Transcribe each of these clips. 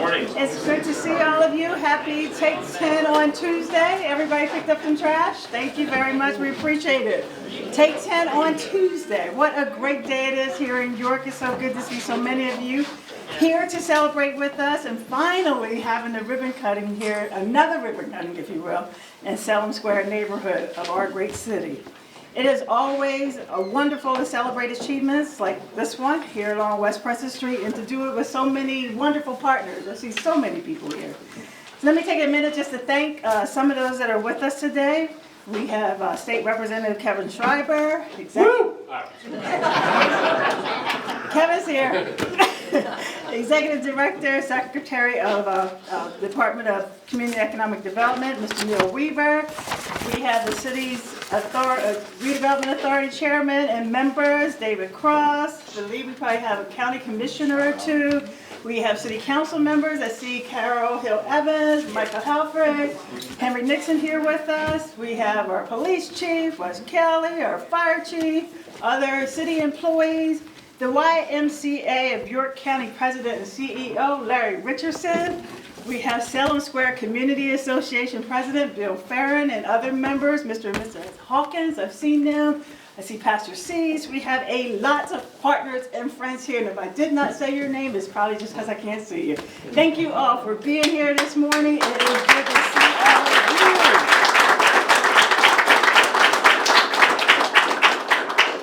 morning. It's good to see all of you. Happy Take 10 on Tuesday. Everybody picked up some trash? Thank you very much. We appreciate it. Take 10 on Tuesday. What a great day it is here in York. It's so good to see so many of you here to celebrate with us and finally having the ribbon cutting here, another ribbon cutting, if you will, in Salem Square neighborhood of our great city. It is always wonderful to celebrate achievements like this one here along West Preston Street and to do it with so many wonderful partners. I see so many people here. So let me take a minute just to thank some of those that are with us today. We have State Representative Kevin Schreiber. Kevin's here. Executive Director, Secretary of Department of Community Economic Development, Mr. Neil Weaver. We have the city's Redevelopment Authority Chairman and members, David Cross. I believe we probably have a county commissioner or two. We have city council members. I see Carol Hill Evans, Michael Halford, Henry Nixon here with us. We have our police chief, Wes Kelly, our fire chief, other city employees, the YMCA of York County President and CEO, Larry Richardson. We have Salem Square Community Association President, Bill Farron, and other members, Mr. and Mrs. Hawkins. I've seen them. I see Pastor Cease. We have a lot of partners and friends here, and if I did not say your name, it's probably just because I can't see you. Thank you all for being here this morning. It is good to see all of you.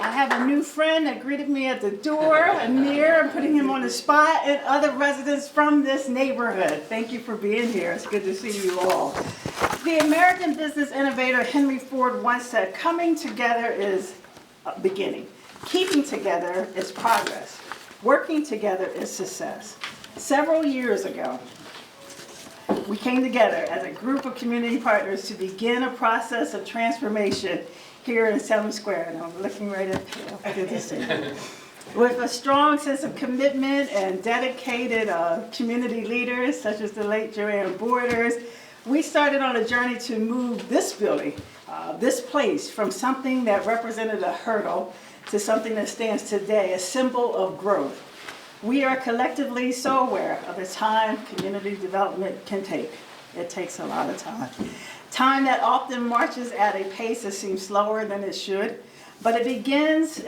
I have a new friend that greeted me at the door, Amir. I'm putting him on the spot, and other residents from this neighborhood. Thank you for being here. It's good to see you all. The American business innovator Henry Ford once said, coming together is beginning. Keeping together is progress. Working together is success. Several years ago, we came together as a group of community partners to begin a process of transformation here in Salem Square. And I'm looking right at you. Good to see you. With a strong sense of commitment and dedicated community leaders, such as the late Joanne Borders, we started on a journey to move this building, this place, from something that represented a hurdle to something that stands today, a symbol of growth. We are collectively so aware of the time community development can take. It takes a lot of time. Time that often marches at a pace that seems slower than it should, but it begins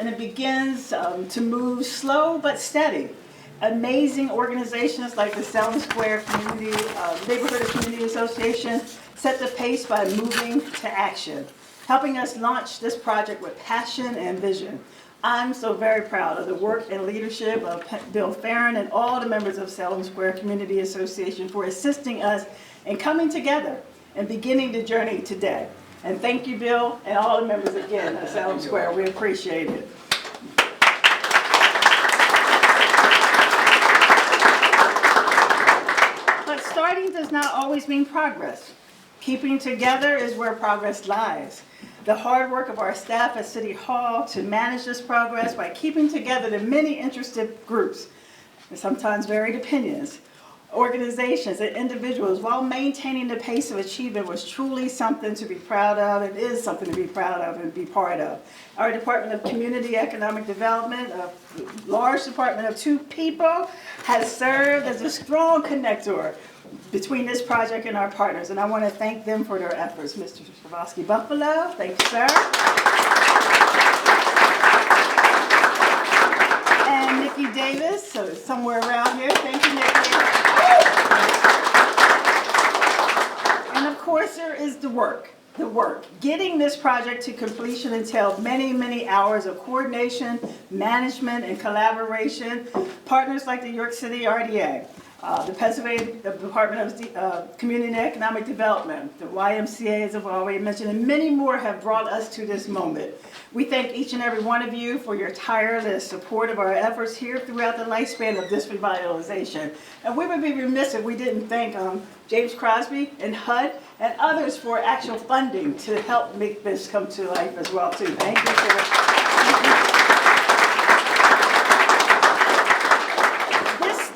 to move slow but steady. Amazing organizations like the Salem Square Neighborhood Community Association set the pace by moving to action, helping us launch this project with passion and vision. I'm so very proud of the work and leadership of Bill Farron and all the members of Salem Square Community Association for assisting us in coming together and beginning the journey today. And thank you, Bill, and all the members again of Salem Square. We appreciate it. Starting does not always mean progress. Keeping together is where progress lies. The hard work of our staff at City Hall to manage this progress by keeping together the many interested groups, and sometimes varied opinions, organizations, and individuals while maintaining the pace of achievement was truly something to be proud of. It is something to be proud of and be part of. Our Department of Community Economic Development, a large department of 2 people, has served as a strong connector between this project and our partners, and I want to thank them for their efforts. Mr. Stravosky Buffalo, thank you, sir. And Nikki Davis, so somewhere around here, thank you, Nikki. And of course, there is the work. Getting this project to completion entailed many, many hours of coordination, management, and collaboration. Partners like the York City RDA, the Pennsylvania Department of Community and Economic Development, the YMCA, as I've already mentioned, and many more have brought us to this moment. We thank each and every one of you for your tireless support of our efforts here throughout the lifespan of this revitalization. And we would be remiss if we didn't thank James Crosby and HUD and others for actual funding to help make this come to life as well, too. Thank you for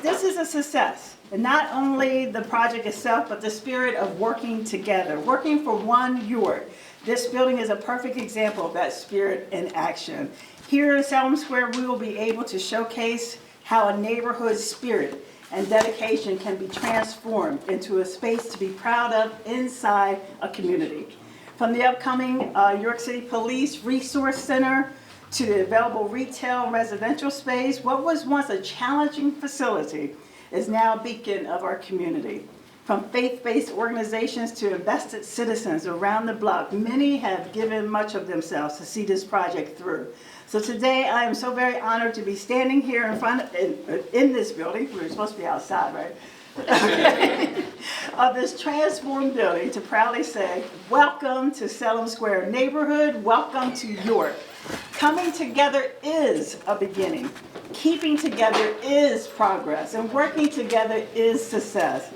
This is a success, and not only the project itself, but the spirit of working together, working for one York. This building is a perfect example of that spirit in action. Here in Salem Square, we will be able to showcase how a neighborhood spirit and dedication can be transformed into a space to be proud of inside a community. From the upcoming York City Police Resource Center to the available retail and residential space, what was once a challenging facility is now a beacon of our community. From faith-based organizations to invested citizens around the block, many have given much of themselves to see this project through. So today, I am so very honored to be standing here in front of, in this building. We were supposed to be outside, right? Of this transformed building to proudly say, welcome to Salem Square neighborhood, welcome to York. Coming together is a beginning. Keeping together is progress, and working together is success.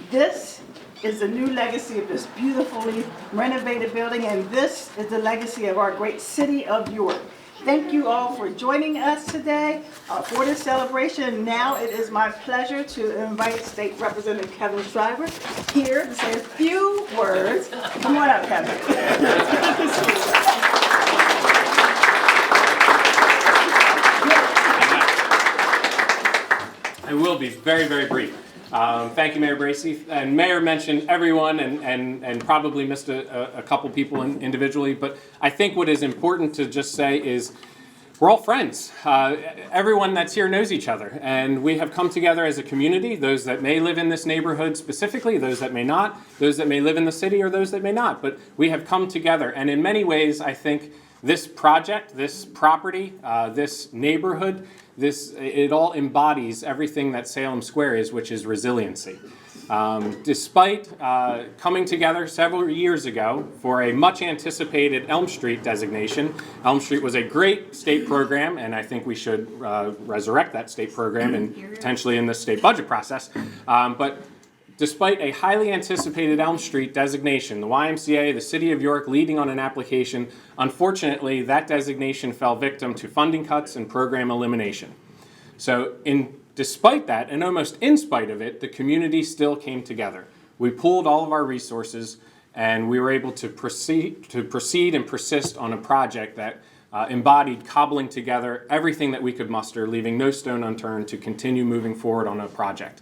This is the new legacy of this beautifully renovated building, and this is the legacy of our great city of York. Thank you all for joining us today for this celebration. Now it is my pleasure to invite State Representative Kevin Shriver here to say a few words. Come on up, Kevin. I will be very, very brief. Thank you, Mayor Bracey. And Mayor mentioned everyone and probably missed a couple people individually, but I think what is important to just say is we're all friends. Everyone that's here knows each other, and we have come together as a community, those that may live in this neighborhood specifically, those that may not, those that may live in the city, or those that may not, but we have come together. And in many ways, I think this project, this property, this neighborhood, it all embodies everything that Salem Square is, which is resiliency. Despite coming together several years ago for a much anticipated Elm Street designation, Elm Street was a great state program, and I think we should resurrect that state program and potentially in the state budget process. But despite a highly anticipated Elm Street designation, the YMCA, the City of York leading on an application, unfortunately that designation fell victim to funding cuts and program elimination. So despite that, and almost in spite of it, the community still came together. We pooled all of our resources and we were able to proceed and persist on a project that embodied cobbling together everything that we could muster, leaving no stone unturned to continue moving forward on a project.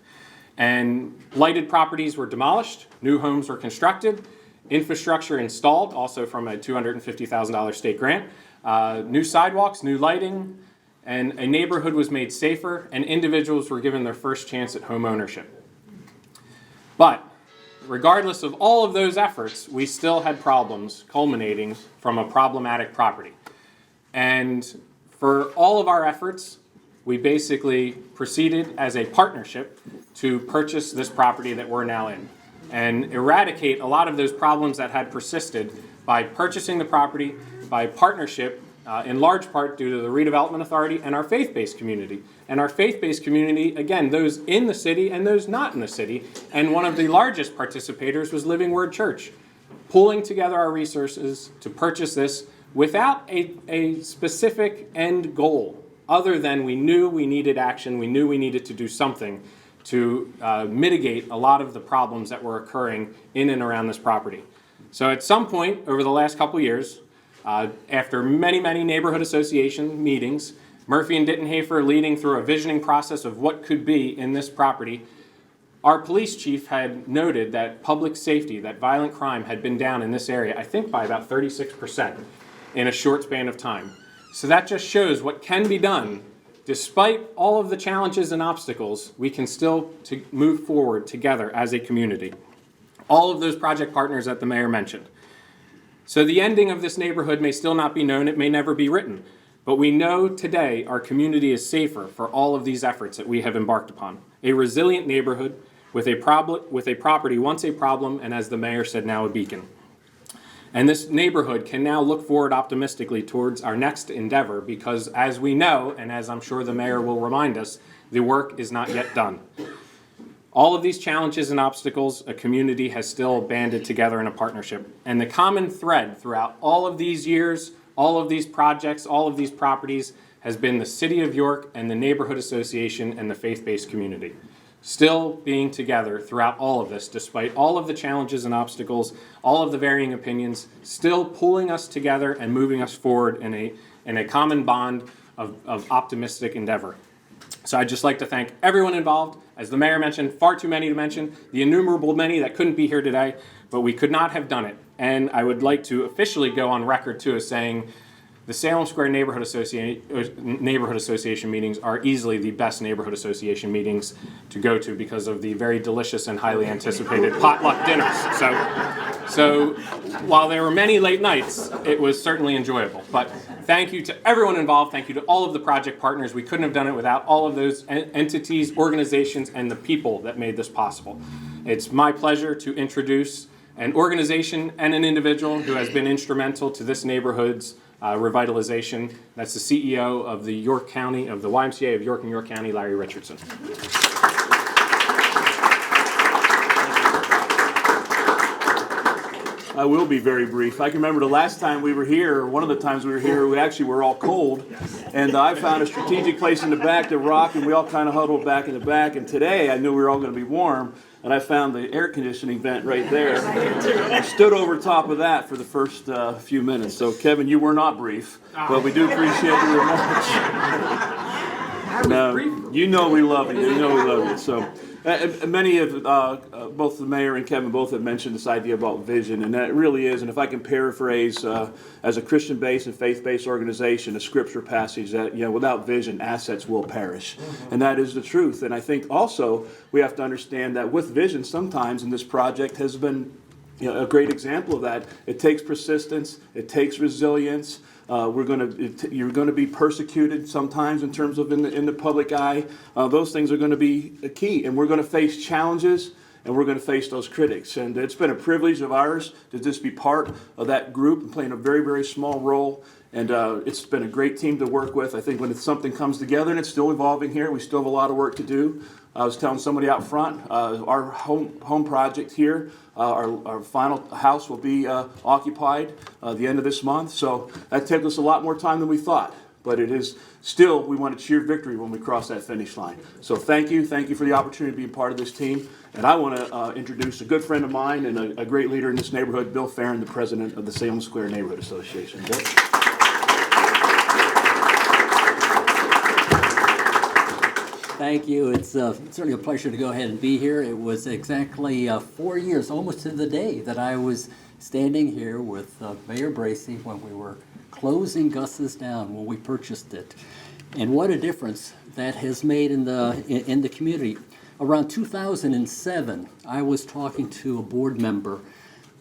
And blighted properties were demolished, new homes were constructed, infrastructure installed, also from a $250,000 state grant, new sidewalks, new lighting, and a neighborhood was made safer, and individuals were given their first chance at home ownership. But regardless of all of those efforts, we still had problems culminating from a problematic property. And for all of our efforts, we basically proceeded as a partnership to purchase this property that we're now in and eradicate a lot of those problems that had persisted by purchasing the property, by partnership, in large part due to the Redevelopment Authority and our faith-based community. And our faith-based community, again, those in the city and those not in the city, and one of the largest participators was Living Word Church, pulling together our resources to purchase this without a specific end goal, other than we knew we needed action, we knew we needed to do something to mitigate a lot of the problems that were occurring in and around this property. So at some point over the last couple years, after many, many neighborhood association meetings, Murphy and Dittenhafer leading through a visioning process of what could be in this property, our police chief had noted that public safety, that violent crime had been down in this area, I think by about 36% in a short span of time. So that just shows what can be done. Despite all of the challenges and obstacles, we can still move forward together as a community. All of those project partners that the mayor mentioned. So the ending of this neighborhood may still not be known, it may never be written, but we know today our community is safer for all of these efforts that we have embarked upon. A resilient neighborhood with a property once a problem, and as the mayor said, now a beacon. And this neighborhood can now look forward optimistically towards our next endeavor because as we know, and as I'm sure the mayor will remind us, the work is not yet done. All of these challenges and obstacles, a community has still banded together in a partnership. And the common thread throughout all of these years, all of these projects, all of these properties has been the City of York and the Neighborhood Association and the faith-based community. Still being together throughout all of this, despite all of the challenges and obstacles, all of the varying opinions, still pulling us together and moving us forward in a common bond of optimistic endeavor. So I'd just like to thank everyone involved. As the mayor mentioned, far too many to mention, the innumerable many that couldn't be here today, but we could not have done it. And I would like to officially go on record too as saying the Salem Square Neighborhood Association meetings are easily the best neighborhood association meetings to go to because of the very delicious and highly anticipated potluck dinners. So while there were many late nights, it was certainly enjoyable. But thank you to everyone involved. Thank you to all of the project partners. We couldn't have done it without all of those entities, organizations, and the people that made this possible. It's my pleasure to introduce an organization and an individual who has been instrumental to this neighborhood's revitalization. That's the CEO of the York County, of the YMCA of York and York County, Larry Richardson. I will be very brief. I can remember the last time we were here, one of the times we were here, we actually were all cold. And I found a strategic place in the back to rock, and we all kind of huddled back in the back. And today I knew we were all going to be warm, and I found the air conditioning vent right there. I stood over top of that for the first few minutes. So Kevin, you were not brief, but we do appreciate the remarks. You know we love you. You know we love you. So many of both the mayor and Kevin both have mentioned this idea about vision, and that really is. And if I can paraphrase, as a Christian-based and faith-based organization, a scripture passage that without vision, assets will perish, and that is the truth. And I think also we have to understand that with vision, sometimes, and this project has been a great example of that. It takes persistence. It takes resilience. You're going to be persecuted sometimes in terms of in the public eye. Those things are going to be key, and we're going to face challenges, and we're going to face those critics. And it's been a privilege of ours to just be part of that group and playing a very, very small role. And it's been a great team to work with. I think when something comes together, and it's still evolving here, we still have a lot of work to do. I was telling somebody out front, our home project here, our final house will be occupied the end of this month. So that took us a lot more time than we thought. But it is still, we want to cheer victory when we cross that finish line. So thank you for the opportunity to be a part of this team. And I want to introduce a good friend of mine and a great leader in this neighborhood, Bill Farron, the president of the Salem Square Neighborhood Association. Bill? Thank you. It's certainly a pleasure to go ahead and be here. It was exactly 4 years, almost to the day, that I was standing here with Mayor Bracey when we were closing Gus's down, when we purchased it. And what a difference that has made in the community. Around 2007, I was talking to a board member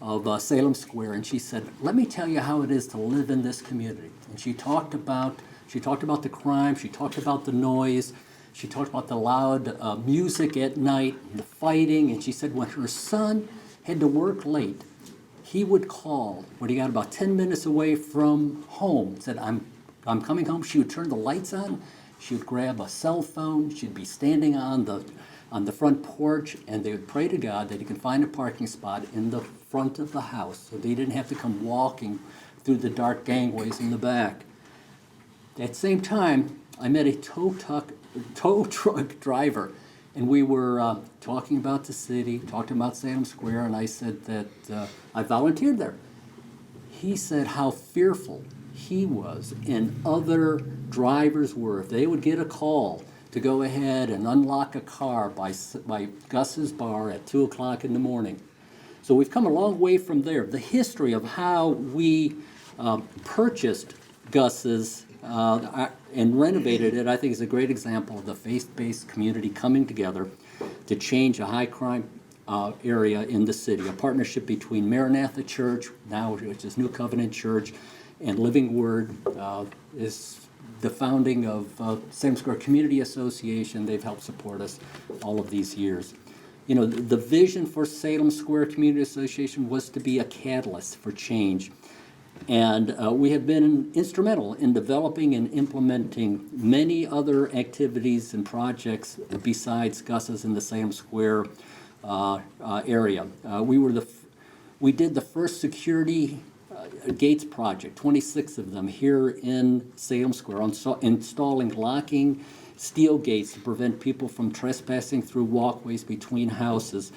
of Salem Square, and she said, "Let me tell you how it is to live in this community." And she talked about the crime, she talked about the noise, she talked about the loud music at night, the fighting, and she said when her son had to work late, he would call when he got about 10 minutes away from home, said, I'm coming home. She would turn the lights on, she would grab a cell phone, she'd be standing on the front porch, and they would pray to God that he could find a parking spot in the front of the house so they didn't have to come walking through the dark gangways in the back. At the same time, I met a tow truck driver, and we were talking about the city, talking about Salem Square, and I said that I volunteered there. He said how fearful he was and other drivers were if they would get a call to go ahead and unlock a car by Gus's bar at 2 o'clock in the morning. So we've come a long way from there. The history of how we purchased Gus's and renovated it, I think, is a great example of the faith-based community coming together to change a high-crime area in the city. A partnership between Maranatha Church, now which is New Covenant Church, and Living Word is the founding of Salem Square Community Association. They've helped support us all of these years. You know, the vision for Salem Square Community Association was to be a catalyst for change. And we have been instrumental in developing and implementing many other activities and projects besides Gus's in the Salem Square area. We did the first security gates project, 26 of them here in Salem Square, installing locking steel gates to prevent people from trespassing through walkways between houses.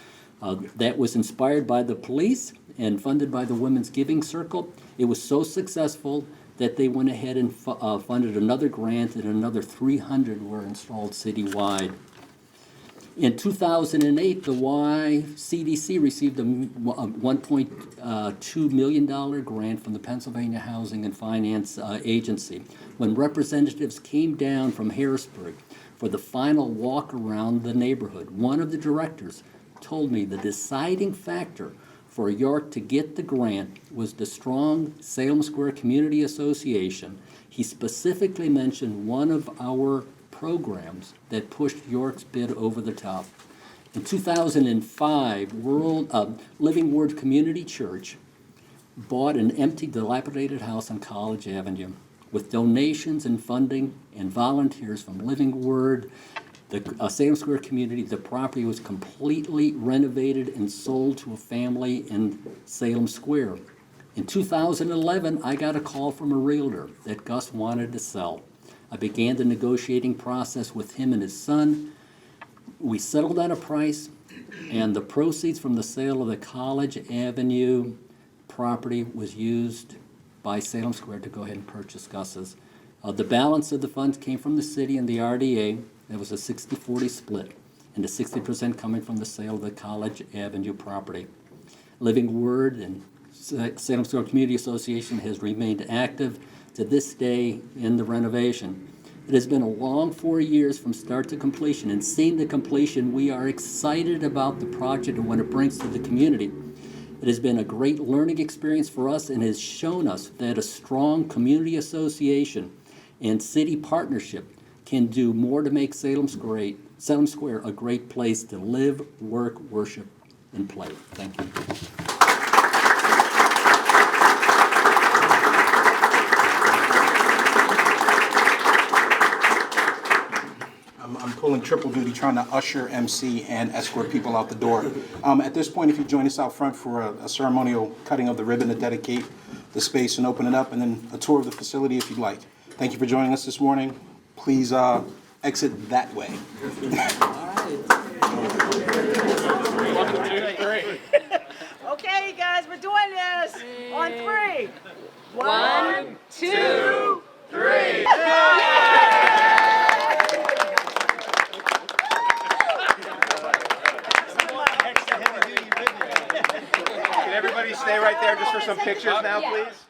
That was inspired by the police and funded by the Women's Giving Circle. It was so successful that they went ahead and funded another grant, and another 300 were installed citywide. In 2008, the YCDC received a $1.2 million grant from the Pennsylvania Housing and Finance Agency. When representatives came down from Harrisburg for the final walk around the neighborhood, one of the directors told me the deciding factor for York to get the grant was the strong Salem Square Community Association. He specifically mentioned one of our programs that pushed York's bid over the top. In 2005, Living Word Community Church bought an empty, dilapidated house on College Avenue. With donations and funding and volunteers from Living Word, the Salem Square community, the property was completely renovated and sold to a family in Salem Square. In 2011, I got a call from a realtor that Gus wanted to sell. I began the negotiating process with him and his son. We settled on a price, and the proceeds from the sale of the College Avenue property was used by Salem Square to go ahead and purchase Gus's. The balance of the funds came from the city and the RDA. There was a 60-40 split, and the 60% coming from the sale of the College Avenue property. Living Word and Salem Square Community Association has remained active to this day in the renovation. It has been a long 4 years from start to completion, and seeing the completion, we are excited about the project and what it brings to the community. It has been a great learning experience for us and has shown us that a strong community association and city partnership can do more to make Salem Square a great place to live, work, worship, and play. Thank you. I'm pulling triple duty, trying to usher, MC, and escort people out the door. At this point, if you join us out front for a ceremonial cutting of the ribbon to dedicate the space and open it up, and then a tour of the facility if you'd like. Thank you for joining us this morning. Please exit that way. Okay, guys, we're doing this on 3. 1, 2, 3. Can everybody stay right there just for some pictures now, please?